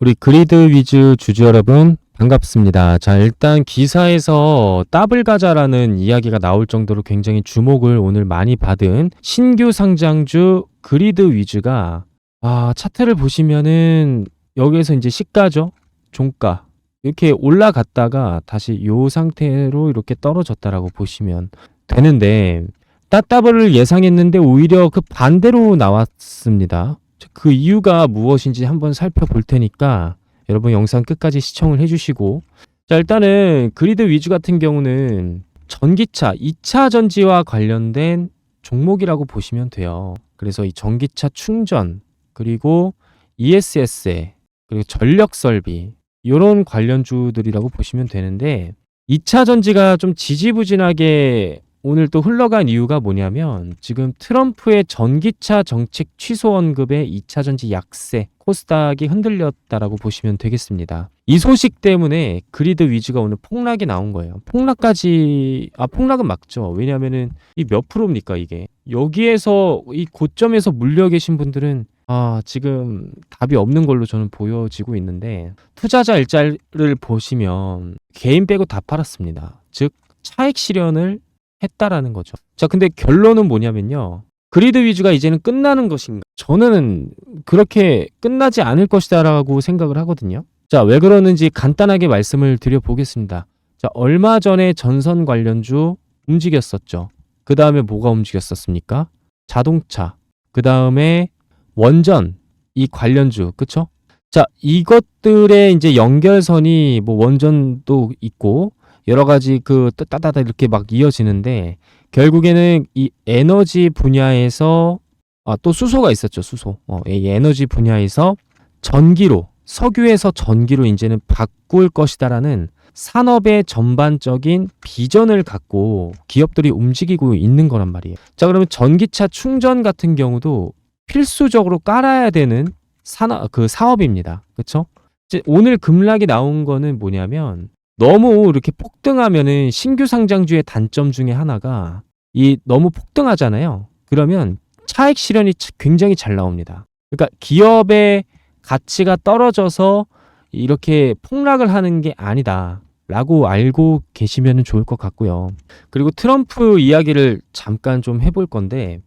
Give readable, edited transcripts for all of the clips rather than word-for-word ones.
우리 그리드 위즈 주주 여러분 반갑습니다. 자, 일단 기사에서 더블 가자라는 이야기가 나올 정도로 굉장히 주목을 오늘 많이 받은 신규 상장주 그리드 위즈가 차트를 보시면은 여기에서 이제 시가죠. 종가 이렇게 올라갔다가 다시 요 상태로 이렇게 떨어졌다라고 보시면 되는데 따따블을 예상했는데 오히려 그 반대로 나왔습니다. 그 이유가 무엇인지 한번 살펴볼 테니까 여러분 영상 끝까지 시청을 해주시고, 자, 일단은 그리드 위즈 같은 경우는 전기차 2차 전지와 관련된 종목이라고 보시면 돼요. 그래서 이 전기차 충전 그리고 ESS 그리고 전력 설비 이런 관련주들이라고 보시면 되는데, 2차 전지가 좀 지지부진하게 오늘 또 흘러간 이유가 뭐냐면 지금 트럼프의 전기차 정책 취소 언급에 2차 전지 약세, 코스닥이 흔들렸다라고 보시면 되겠습니다. 이 소식 때문에 그리드 위즈가 오늘 폭락이 나온 거예요. 폭락은 맞죠. 왜냐하면은 이 몇 프로입니까 이게. 여기에서 이 고점에서 물려 계신 분들은 지금 답이 없는 걸로 저는 보여지고 있는데, 투자자 일자를 보시면 개인 빼고 다 팔았습니다. 즉 차익 실현을 했다라는 거죠. 자, 근데 결론은 뭐냐면요. 그리드 위즈가 이제는 끝나는 것인가? 저는 그렇게 끝나지 않을 것이다라고 생각을 하거든요. 자, 왜 그러는지 간단하게 말씀을 드려보겠습니다. 자, 얼마 전에 전선 관련주 움직였었죠. 그 다음에 뭐가 움직였었습니까? 자동차, 그 다음에 원전, 이 관련주, 그쵸? 자, 이것들의 이제 연결선이 뭐 원전도 있고 여러 가지 따다다 이렇게 막 이어지는데, 결국에는 이 에너지 분야에서 또 수소가 있었죠. 수소. 이 에너지 분야에서 전기로, 석유에서 전기로 이제는 바꿀 것이다라는 산업의 전반적인 비전을 갖고 기업들이 움직이고 있는 거란 말이에요. 자, 그러면 전기차 충전 같은 경우도 필수적으로 깔아야 되는 사업입니다. 그렇죠? 오늘 급락이 나온 거는 뭐냐면, 너무 이렇게 폭등하면은 신규 상장주의 단점 중에 하나가 너무 폭등하잖아요. 그러면 차익 실현이 굉장히 잘 나옵니다. 그러니까 기업의 가치가 떨어져서 이렇게 폭락을 하는 게 아니다라고 알고 계시면 좋을 것 같고요. 그리고 트럼프 이야기를 잠깐 좀 해볼 건데,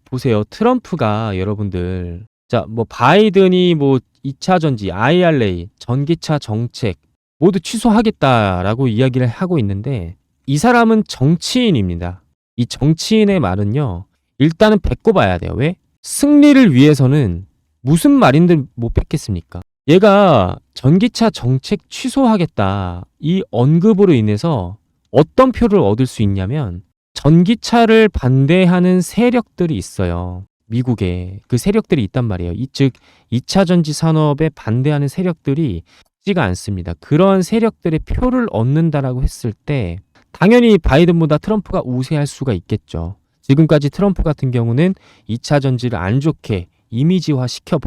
보세요. 트럼프가 여러분들, 자, 뭐 바이든이 뭐 2차 전지, IRA, 전기차 정책 모두 취소하겠다라고 이야기를 하고 있는데, 이 사람은 정치인입니다. 이 정치인의 말은요, 일단은 뱉고봐야 돼요. 왜? 승리를 위해서는 무슨 말인들 못 뱉겠습니까? 얘가 전기차 정책 취소하겠다 이 언급으로 인해서 어떤 표를 얻을 수 있냐면, 전기차를 반대하는 세력들이 있어요. 미국에 그 세력들이 있단 말이에요. 즉 2차 전지 산업에 반대하는 세력들이 지가 않습니다. 그런 세력들의 표를 얻는다라고 했을 때 당연히 바이든보다 트럼프가 우세할 수가 있겠죠. 지금까지 트럼프 같은 경우는 2차 전지를 안 좋게 이미지화 시켜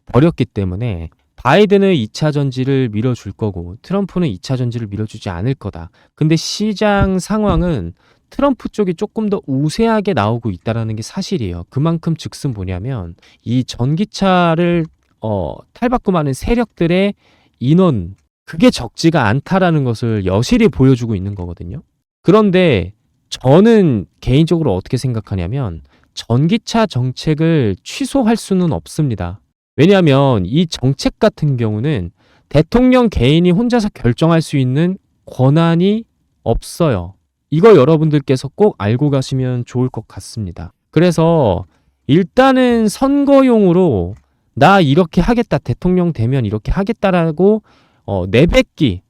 버렸기 때문에 바이든은 2차 전지를 밀어줄 거고 트럼프는 2차 전지를 밀어주지 않을 거다. 근데 시장 상황은 트럼프 쪽이 조금 더 우세하게 나오고 있다는 게 사실이에요. 그만큼 즉슨 뭐냐면 이 전기차를 탈바꿈하는 세력들의 인원, 그게 적지가 않다라는 것을 여실히 보여주고 있는 거거든요. 그런데 저는 개인적으로 어떻게 생각하냐면, 전기차 정책을 취소할 수는 없습니다. 왜냐하면 이 정책 같은 경우는 대통령 개인이 혼자서 결정할 수 있는 권한이 없어요. 이거 여러분들께서 꼭 알고 가시면 좋을 것 같습니다. 그래서 일단은 선거용으로 나 이렇게 하겠다, 대통령 되면 이렇게 하겠다라고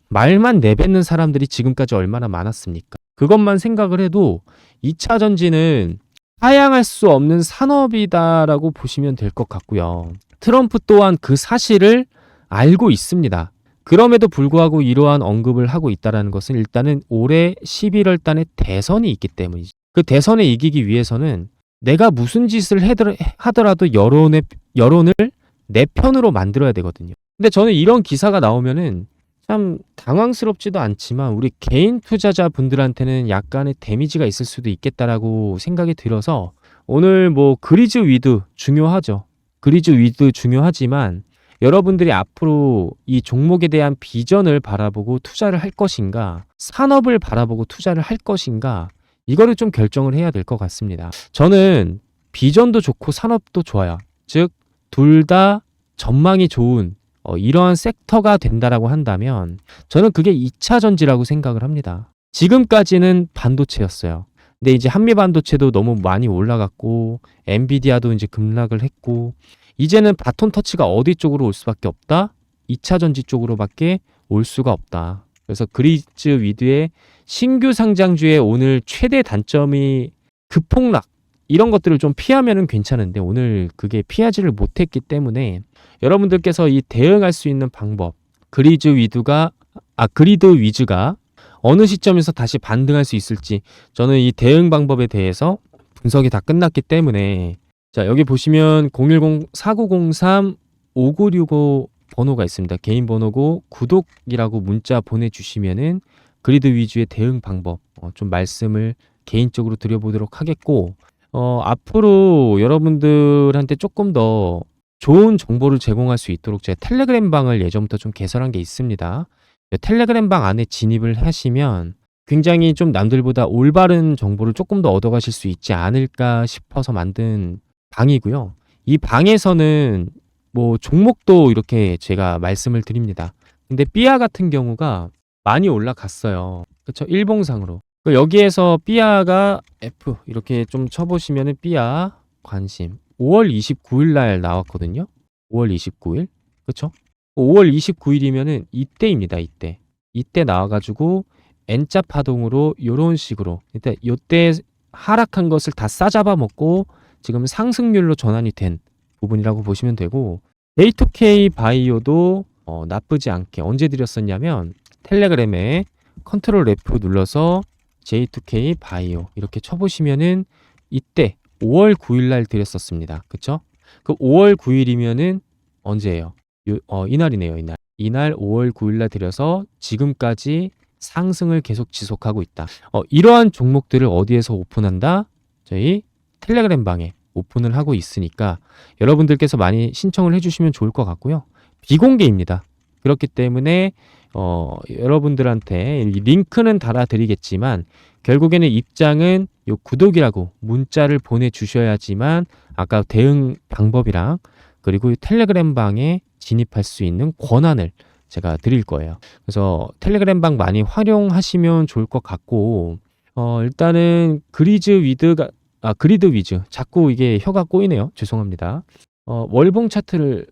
말만 내뱉는 사람들이 지금까지 얼마나 많았습니까? 그것만 생각을 해도 2차 전지는 하향할 수 없는 산업이다라고 보시면 될 것 같고요. 트럼프 또한 그 사실을 알고 있습니다. 그럼에도 불구하고 이러한 언급을 하고 있다는 것은 일단은 올해 11월 달에 대선이 있기 때문이죠. 그 대선에 이기기 위해서는 내가 무슨 짓을 하더라도 여론을 내 편으로 만들어야 되거든요. 근데 저는 이런 기사가 나오면은 참 당황스럽지도 않지만 우리 개인 투자자분들한테는 약간의 데미지가 있을 수도 있겠다라고 생각이 들어서, 오늘 뭐 그리드 위즈 중요하죠. 그리드 위즈 중요하지만 여러분들이 앞으로 이 종목에 대한 비전을 바라보고 투자를 할 것인가, 산업을 바라보고 투자를 할 것인가, 이거를 좀 결정을 해야 될 것 같습니다. 저는 비전도 좋고 산업도 좋아요. 즉, 둘 다 전망이 좋은 이러한 섹터가 된다라고 한다면 저는 그게 2차 전지라고 생각을 합니다. 지금까지는 반도체였어요. 근데 이제 한미 반도체도 너무 많이 올라갔고 엔비디아도 이제 급락을 했고 이제는 바톤 터치가 어디 쪽으로 올 수밖에 없다? 2차 전지 쪽으로밖에 올 수가 없다. 그래서 그리즈 위드의 신규 상장주의 오늘 최대 단점이 급폭락 이런 것들을 좀 피하면은 괜찮은데 오늘 그게 피하지를 못했기 때문에 여러분들께서 이 대응할 수 있는 방법 그리드 위즈가 어느 시점에서 다시 반등할 수 있을지 저는 이 대응 방법에 대해서 분석이 다 끝났기 때문에 자 여기 보시면 010-4903-5965 번호가 있습니다. 개인 번호고 구독이라고 문자 보내주시면은 그리드 위주의 대응 방법 좀 말씀을 개인적으로 드려보도록 하겠고 앞으로 여러분들한테 조금 더 좋은 정보를 제공할 수 있도록 제 텔레그램 방을 예전부터 좀 개설한 게 있습니다. 텔레그램 방 안에 진입을 하시면 굉장히 좀 남들보다 올바른 정보를 조금 더 얻어가실 수 있지 않을까 싶어서 만든 방이고요. 이 방에서는 뭐 종목도 이렇게 제가 말씀을 드립니다. 근데 삐아 같은 경우가 많이 올라갔어요. 그렇죠? 일봉상으로. 여기에서 삐아가 F 이렇게 좀 쳐보시면은 삐아 관심 5월 29일 날 나왔거든요. 5월 29일. 그렇죠? 5월 29일이면은 이때입니다. 이때 나와가지고 N자 파동으로 요런 식으로 일단 요때 하락한 것을 다 싸잡아 먹고 지금 상승률로 전환이 된 부분이라고 보시면 되고 J2K 바이오도 나쁘지 않게 언제 드렸었냐면 텔레그램에 컨트롤 F 눌러서 J2K 바이오 이렇게 쳐보시면은 이때 5월 9일 날 드렸었습니다. 그쵸? 그 5월 9일이면은 언제예요? 이날이네요. 이날 5월 9일 날 드려서 지금까지 상승을 계속 지속하고 있다. 이러한 종목들을 어디에서 오픈한다? 저희 텔레그램 방에 오픈을 하고 있으니까 여러분들께서 많이 신청을 해주시면 좋을 것 같고요. 비공개입니다. 그렇기 때문에 여러분들한테 링크는 달아드리겠지만 결국에는 입장은 요 구독이라고 문자를 보내주셔야지만 아까 대응 방법이랑 그리고 텔레그램 방에 진입할 수 있는 권한을 제가 드릴 거예요. 그래서 텔레그램 방 많이 활용하시면 좋을 것 같고 일단은 그리드 위즈 자꾸 이게 혀가 꼬이네요. 죄송합니다. 월봉 차트를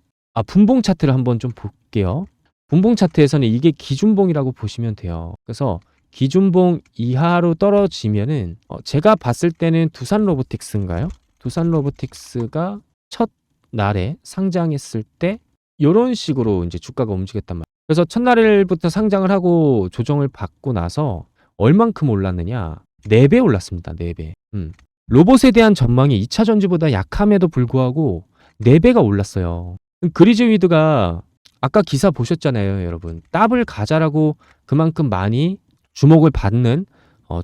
분봉 차트를 한번 좀 볼게요. 분봉 차트에서는 이게 기준봉이라고 보시면 돼요. 그래서 기준봉 이하로 떨어지면은 제가 봤을 때는 두산 로보틱스인가요? 두산 로보틱스가 첫 날에 상장했을 때 이런 식으로 이제 주가가 움직였단 말이에요. 그래서 첫날부터 상장을 하고 조정을 받고 나서 얼만큼 올랐느냐? 4배 올랐습니다. 4배. 로봇에 대한 전망이 2차 전지보다 약함에도 불구하고 4배가 올랐어요. 그리즈 위드가 아까 기사 보셨잖아요, 여러분. 더블 가자라고 그만큼 많이 주목을 받는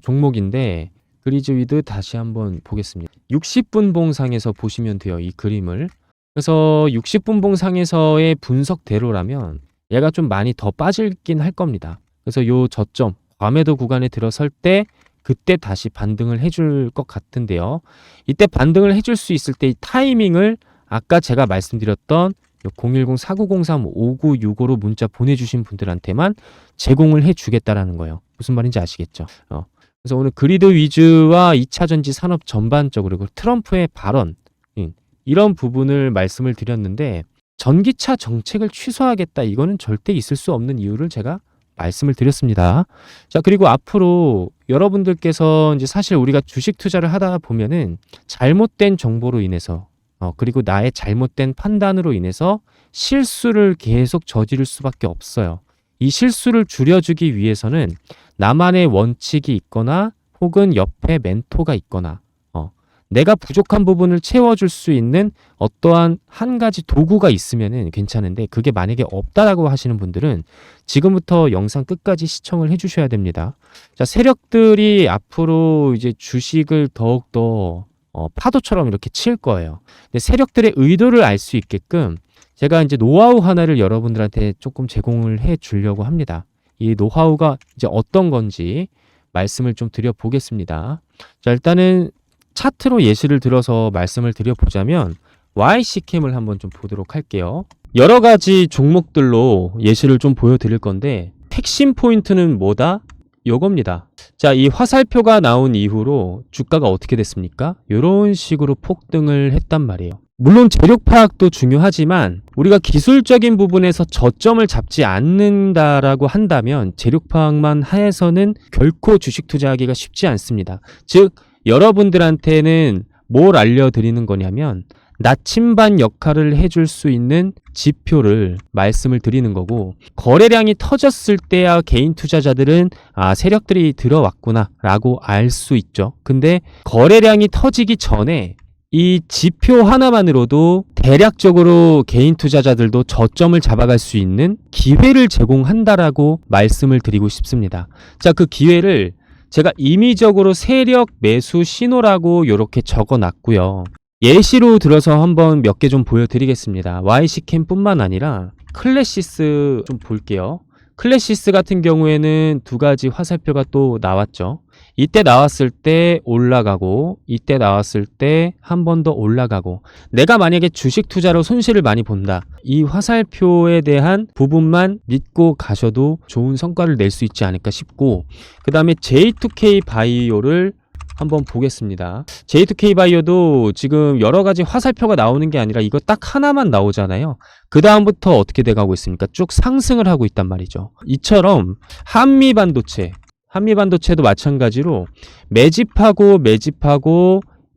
종목인데 그리즈 위드 다시 한번 보겠습니다. 60분 봉상에서 보시면 돼요, 이 그림을. 그래서 60분 봉상에서의 분석대로라면 얘가 좀 많이 더 빠지긴 할 겁니다. 그래서 요 저점, 과매도 구간에 들어설 때 그때 다시 반등을 해줄 것 같은데요. 이때 반등을 해줄 수 있을 때 이 타이밍을 아까 제가 말씀드렸던 010-4903-5965로 문자 보내주신 분들한테만 제공을 해주겠다라는 거예요. 무슨 말인지 아시겠죠? 그래서 오늘 그리드 위즈와 2차전지 산업 전반적으로 그리고 트럼프의 발언 이런 부분을 말씀을 드렸는데 전기차 정책을 취소하겠다 이거는 절대 있을 수 없는 이유를 제가 말씀을 드렸습니다. 자, 그리고 앞으로 여러분들께서 이제 사실 우리가 주식 투자를 하다 보면은 잘못된 정보로 인해서 그리고 나의 잘못된 판단으로 인해서 실수를 계속 저지를 수밖에 없어요. 이 실수를 줄여주기 위해서는 나만의 원칙이 있거나 혹은 옆에 멘토가 있거나 내가 부족한 부분을 채워줄 수 있는 어떠한 한 가지 도구가 있으면은 괜찮은데 그게 만약에 없다라고 하시는 분들은 지금부터 영상 끝까지 시청을 해주셔야 됩니다. 자, 세력들이 앞으로 이제 주식을 더욱더 파도처럼 이렇게 칠 거예요. 근데 세력들의 의도를 알 수 있게끔 제가 이제 노하우 하나를 여러분들한테 조금 제공을 해 주려고 합니다. 이 노하우가 이제 어떤 건지 말씀을 좀 드려 보겠습니다. 자, 일단은 차트로 예시를 들어서 말씀을 드려 보자면 YC캠을 한번 좀 보도록 할게요. 여러 가지 종목들로 예시를 좀 보여드릴 건데 핵심 포인트는 뭐다? 요겁니다. 자, 이 화살표가 나온 이후로 주가가 어떻게 됐습니까? 이런 식으로 폭등을 했단 말이에요. 물론 재력 파악도 중요하지만 우리가 기술적인 부분에서 저점을 잡지 않는다라고 한다면 재력 파악만 해서는 결코 주식 투자하기가 쉽지 않습니다. 즉 여러분들한테는 뭘 알려드리는 거냐면 나침반 역할을 해줄 수 있는 지표를 말씀을 드리는 거고, 거래량이 터졌을 때야 개인 투자자들은 세력들이 들어왔구나 라고 알 수 있죠. 근데 거래량이 터지기 전에 이 지표 하나만으로도 대략적으로 개인 투자자들도 저점을 잡아갈 수 있는 기회를 제공한다라고 말씀을 드리고 싶습니다. 자, 그 기회를 제가 임의적으로 세력 매수 신호라고 이렇게 적어 놨고요. 예시로 들어서 한번 몇 개 좀 보여드리겠습니다. YC캠 뿐만 아니라 클래시스 좀 볼게요. 클래시스 같은 경우에는 두 가지 화살표가 또 나왔죠. 이때 나왔을 때 올라가고 이때 나왔을 때 한 번 더 올라가고, 내가 만약에 주식 투자로 손실을 많이 본다, 이 화살표에 대한 부분만 믿고 가셔도 좋은 성과를 낼 수 있지 않을까 싶고, 그 다음에 J2K 바이오를 한번 보겠습니다. J2K 바이오도 지금 여러 가지 화살표가 나오는 게 아니라 이거 딱 하나만 나오잖아요. 그 다음부터 어떻게 돼가고 있습니까? 쭉 상승을 하고 있단 말이죠. 이처럼 한미반도체도 마찬가지로 매집하고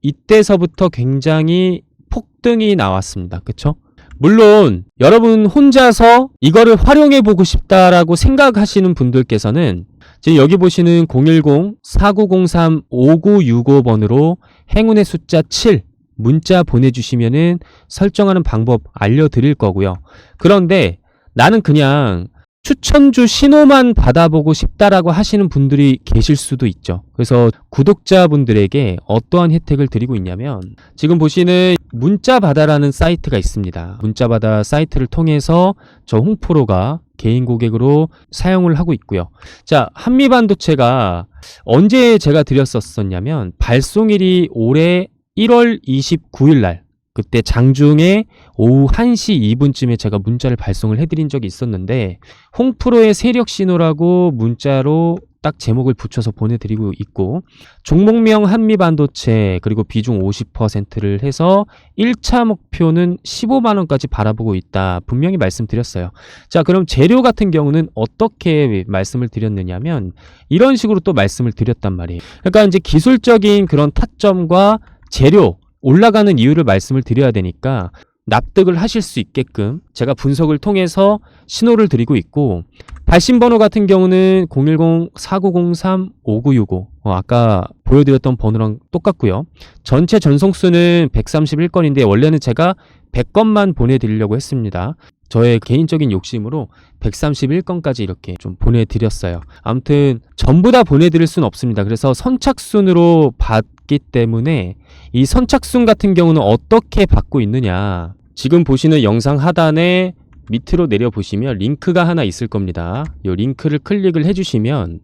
이때서부터 굉장히 폭등이 나왔습니다. 그쵸? 물론 여러분 혼자서 이거를 활용해 보고 싶다라고 생각하시는 분들께서는 지금 여기 보시는 010-4903-5965번으로 행운의 숫자 7 문자 보내주시면은 설정하는 방법 알려드릴 거고요. 그런데 나는 그냥 추천주 신호만 받아보고 싶다라고 하시는 분들이 계실 수도 있죠. 그래서 구독자분들에게 어떠한 혜택을 드리고 있냐면, 지금 보시는 문자바다라는 사이트가 있습니다. 문자바다 사이트를 통해서 저 홍프로가 개인 고객으로 사용을 하고 있고요. 자, 한미반도체가 언제 제가 드렸었냐면 발송일이 올해 1월 29일 날, 그때 장중에 오후 1시 2분쯤에 제가 문자를 발송을 해드린 적이 있었는데, 홍프로의 세력 신호라고 문자로 딱 제목을 붙여서 보내드리고 있고, 종목명 한미반도체 그리고 비중 50%를 해서 1차 목표는 15만원까지 바라보고 있다 분명히 말씀드렸어요. 자, 그럼 재료 같은 경우는 어떻게 말씀을 드렸느냐면 이런 식으로 또 말씀을 드렸단 말이에요. 그러니까 이제 기술적인 그런 타점과 재료 올라가는 이유를 말씀을 드려야 되니까 납득을 하실 수 있게끔 제가 분석을 통해서 신호를 드리고 있고, 발신번호 같은 경우는 010-4903-5965 아까 보여드렸던 번호랑 똑같고요. 전체 전송수는 131건인데 원래는 제가 100건만 보내드리려고 했습니다. 저의 개인적인 욕심으로 131건까지 이렇게 좀 보내드렸어요. 아무튼 전부 다 보내드릴 수는 없습니다. 그래서 선착순으로 받기 때문에 이 선착순 같은 경우는 어떻게 받고 있느냐, 지금 보시는 영상 하단에 밑으로 내려보시면 링크가 하나 있을 겁니다. 이 링크를 클릭을 해주시면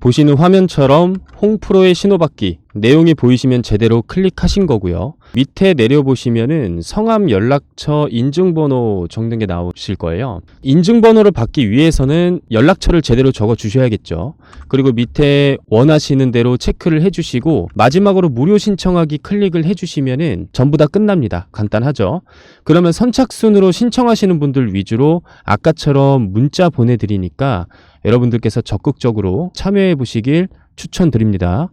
보시는 화면처럼 홍프로의 신호받기 내용이 보이시면 제대로 클릭하신 거고요. 밑에 내려보시면은 성함, 연락처, 인증번호 적는 게 나오실 거예요. 인증번호를 받기 위해서는 연락처를 제대로 적어 주셔야겠죠. 그리고 밑에 원하시는 대로 체크를 해주시고 마지막으로 무료 신청하기 클릭을 해주시면은 전부 다 끝납니다. 간단하죠. 그러면 선착순으로 신청하시는 분들 위주로 아까처럼 문자 보내드리니까 여러분들께서 적극적으로 참여해 보시길 추천드립니다.